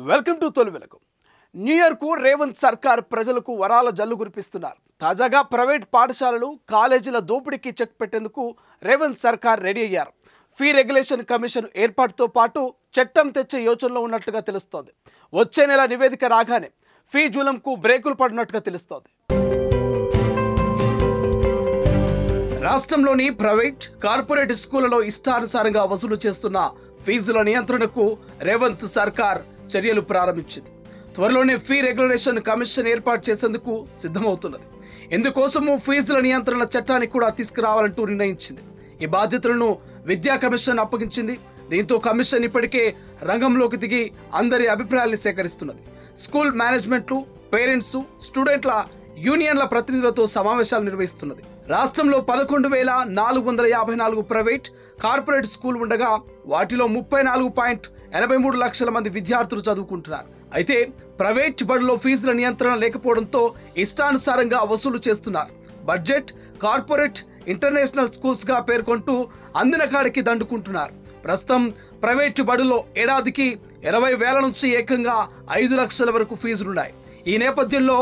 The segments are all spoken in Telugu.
వెల్కమ్ టు తొలి వెలుగు. న్యూ ఇయర్ కు రేవంత్ సర్కార్ ప్రజలకు వరాల జల్లు కురిపిస్తున్నారు. తాజాగా ప్రైవేట్ పాఠశాలలు కాలేజీల దోపిడీకి చెక్ పెట్టేందుకు రేవంత్ సర్కార్ రెడీ అయ్యారు. ఫీ రెగ్యులేషన్ కమిషన్ ఏర్పాటుతో పాటు చట్టం తెచ్చే యోచనలో ఉన్నట్టుగా తెలుస్తోంది. వచ్చే నెల నివేదిక రాగానే ఫీ జూలంకు బ్రేకులు పడినట్టుగా తెలుస్తోంది. రాష్ట్రంలోని ప్రైవేట్ కార్పొరేట్ స్కూళ్లలో ఇష్టానుసారంగా వసూలు చేస్తున్న ఫీజుల నియంత్రణకు రేవంత్ సర్కార్ చర్యలు ప్రారంభించింది. త్వరలోనే ఫీ రెగ్యులేషన్ కమిషన్ ఏర్పాటు చేసేందుకు సిద్ధమవుతున్నది. ఇందుకోసము ఫీజుల నియంత్రణ చట్టాన్ని కూడా తీసుకురావాలంటూ నిర్ణయించింది. ఈ బాధ్యతలను విద్యా కమిషన్ అప్పగించింది. దీంతో కమిషన్ ఇప్పటికే రంగంలోకి దిగి అందరి అభిప్రాయాలను సేకరిస్తున్నది. స్కూల్ మేనేజ్మెంట్లు, పేరెంట్స్, స్టూడెంట్ల యూనియన్ల ప్రతినిధులతో సమావేశాలు నిర్వహిస్తున్నది. రాష్ట్రంలో 11,454 ప్రైవేట్ కార్పొరేట్ స్కూల్ ఉండగా వాటిలో 34.83 లక్షల మంది విద్యార్థులు చదువుకుంటున్నారు. అయితే ప్రైవేట్ బడుల్లో ఫీజుల నియంత్రణ లేకపోవడంతో ఇష్టానుసారంగా వసూలు చేస్తున్నారు. బడ్జెట్, కార్పొరేట్, ఇంటర్నేషనల్ స్కూల్స్ గా పేర్కొంటూ అందిన కాడికి దండుకుంటున్నారు. ప్రస్తుతం ప్రైవేట్ బడుల్లో ఏడాదికి 20,000 నుంచి ఏకంగా 5 లక్షల వరకు ఫీజులున్నాయి. ఈ నేపథ్యంలో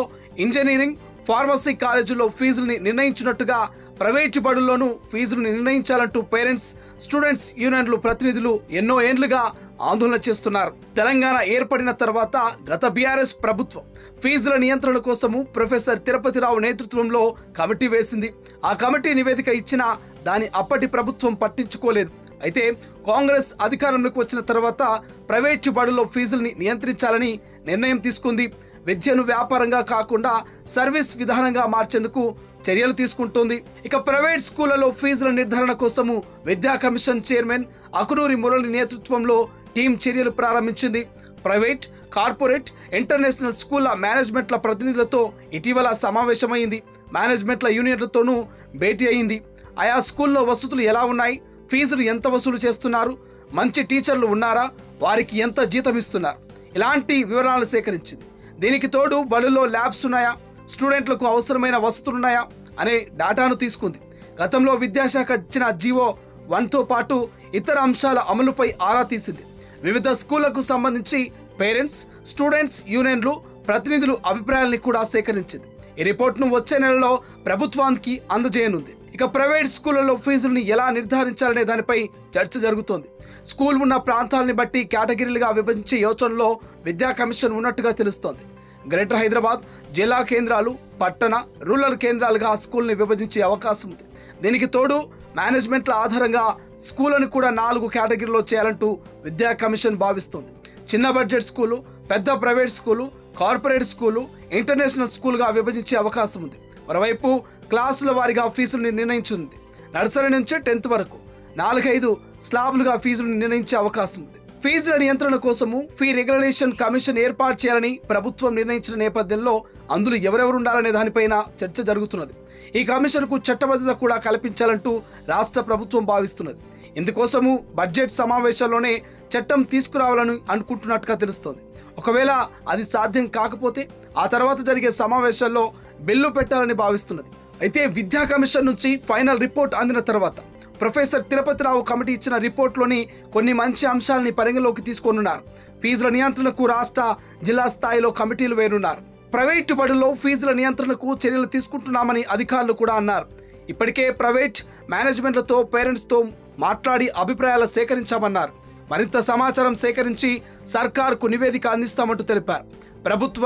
ఇంజనీరింగ్, ఫార్మసీ కాలేజీల్లో ఫీజుల్ని నిర్ణయించినట్టుగా ప్రైవేటు బడుల్లోనూ ఫీజులు నిర్ణయించాలంటూ పేరెంట్స్, స్టూడెంట్స్ యూనియన్లు ప్రతినిధులు ఎన్నో ఏండ్లుగా ఆందోళన చేస్తున్నారు. తెలంగాణ ఏర్పడిన తర్వాత గత బీఆర్ఎస్ ప్రభుత్వం ఫీజుల నియంత్రణ కోసము ప్రొఫెసర్ తిరుపతిరావు నేతృత్వంలో కమిటీ వేసింది. ఆ కమిటీ నివేదిక ఇచ్చినా దాని అప్పటి ప్రభుత్వం పట్టించుకోలేదు. అయితే కాంగ్రెస్ అధికారంలోకి వచ్చిన తర్వాత ప్రైవేటు బడుల్లో ఫీజుల్ని నియంత్రించాలని నిర్ణయం తీసుకుంది. విద్యను వ్యాపారంగా కాకుండా సర్వీస్ విధానంగా మార్చేందుకు చర్యలు తీసుకుంటోంది. ఇక ప్రైవేట్ స్కూళ్లలో ఫీజుల నిర్ధారణ కోసము విద్యా కమిషన్ చైర్మన్ అకునూరి మురళి నేతృత్వంలో టీం చర్యలు ప్రారంభించింది. ప్రైవేట్, కార్పొరేట్, ఇంటర్నేషనల్ స్కూళ్ల మేనేజ్మెంట్ల ప్రతినిధులతో ఇటీవల సమావేశమైంది. మేనేజ్మెంట్ల యూనియన్లతోనూ భేటీ అయింది. ఆయా స్కూల్లో వసతులు ఎలా ఉన్నాయి, ఫీజులు ఎంత వసూలు చేస్తున్నారు, మంచి టీచర్లు ఉన్నారా, వారికి ఎంత జీతం ఇస్తున్నారు, ఇలాంటి వివరాలను సేకరించింది. దీనికి తోడు బడుల్లో ల్యాబ్స్ ఉన్నాయా, స్టూడెంట్లకు అవసరమైన వసతులున్నాయా అనే డేటాను తీసుకుంది. గతంలో విద్యాశాఖ ఇచ్చిన జీవో 1తో పాటు ఇతర అంశాల అమలుపై ఆరా తీసింది. వివిధ స్కూళ్లకు సంబంధించి పేరెంట్స్, స్టూడెంట్స్ యూనియన్లు ప్రతినిధులు అభిప్రాయాల్ని కూడా సేకరించింది. ఈ రిపోర్ట్ను వచ్చే నెలలో ప్రభుత్వానికి అందజేయనుంది. ఇక ప్రైవేట్ స్కూళ్లలో ఫీజుల్ని ఎలా నిర్ధారించాలనే దానిపై చర్చ జరుగుతోంది. స్కూల్ ఉన్న ప్రాంతాలని బట్టి కేటగిరీలుగా విభజించే యోచనలో విద్యా కమిషన్ ఉన్నట్టుగా తెలుస్తోంది. గ్రేటర్ హైదరాబాద్, జిల్లా కేంద్రాలు, పట్టణ, రూరల్ కేంద్రాలుగా స్కూల్ని విభజించే అవకాశం ఉంది. దీనికి తోడు మేనేజ్మెంట్ల ఆధారంగా స్కూళ్లను కూడా 4 కేటగిరీలో చేయాలంటూ విద్యా కమిషన్ భావిస్తోంది. చిన్న బడ్జెట్ స్కూలు, పెద్ద private school, corporate school, international స్కూల్గా విభజించే అవకాశం ఉంది. మరోవైపు క్లాసుల వారీగా ఫీజులను నిర్ణయించింది. నర్సరీ నుంచి 10th వరకు 4-5 స్లాబ్లుగా ఫీజులను నిర్ణయించే అవకాశం ఉంది. ఫీజుల నియంత్రణ కోసము ఫీ రెగ్యులేషన్ కమిషన్ ఏర్పాటు చేయాలని ప్రభుత్వం నిర్ణయించిన నేపథ్యంలో అందులో ఎవరెవరు ఉండాలనే దానిపైన చర్చ జరుగుతున్నది. ఈ కమిషన్కు చట్టబద్ధత కూడా కల్పించాలంటూ రాష్ట్ర ప్రభుత్వం భావిస్తున్నది. ఇందుకోసము బడ్జెట్ సమావేశాల్లోనే చట్టం తీసుకురావాలని అనుకుంటున్నట్టుగా తెలుస్తోంది. ఒకవేళ అది సాధ్యం కాకపోతే ఆ తర్వాత జరిగే సమావేశాల్లో బిల్లు పెట్టాలని భావిస్తున్నది. అయితే విద్యా కమిషన్ నుంచి ఫైనల్ రిపోర్ట్ అందిన తర్వాత ప్రొఫెసర్ తిరుపతిరావు కమిటీ ఇచ్చిన రిపోర్ట్లోని కొన్ని మంచి అంశాలని పరిగణలోకి తీసుకోనున్నారు. ఫీజుల నియంత్రణకు రాష్ట్ర, జిల్లా స్థాయిలో కమిటీలు వేరున్నారు. ప్రైవేటు బడుల్లో ఫీజుల నియంత్రణకు చర్యలు తీసుకుంటున్నామని అధికారులు కూడా అన్నారు. ఇప్పటికే ప్రైవేట్ మేనేజ్మెంట్లతో, పేరెంట్స్తో మాట్లాడి అభిప్రాయాలు సేకరించామన్నారు. మరింత సమాచారం సేకరించి సర్కార్కు నివేదిక అందిస్తామంటూ తెలిపారు. ప్రభుత్వ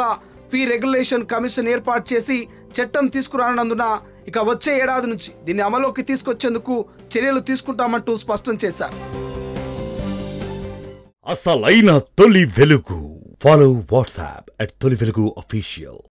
ఫీ రెగ్యులేషన్ కమిషన్ ఏర్పాటు చేసి చట్టం తీసుకురానున్నందున ఇక వచ్చే ఏడాది నుంచి దీన్ని అమలులోకి తీసుకొచ్చేందుకు చర్యలు తీసుకుంటామంటూ స్పష్టం చేశారు. అసలైన తొలి వెలుగు. ఫాలో వాట్సాప్ @తొలి వెలుగు official.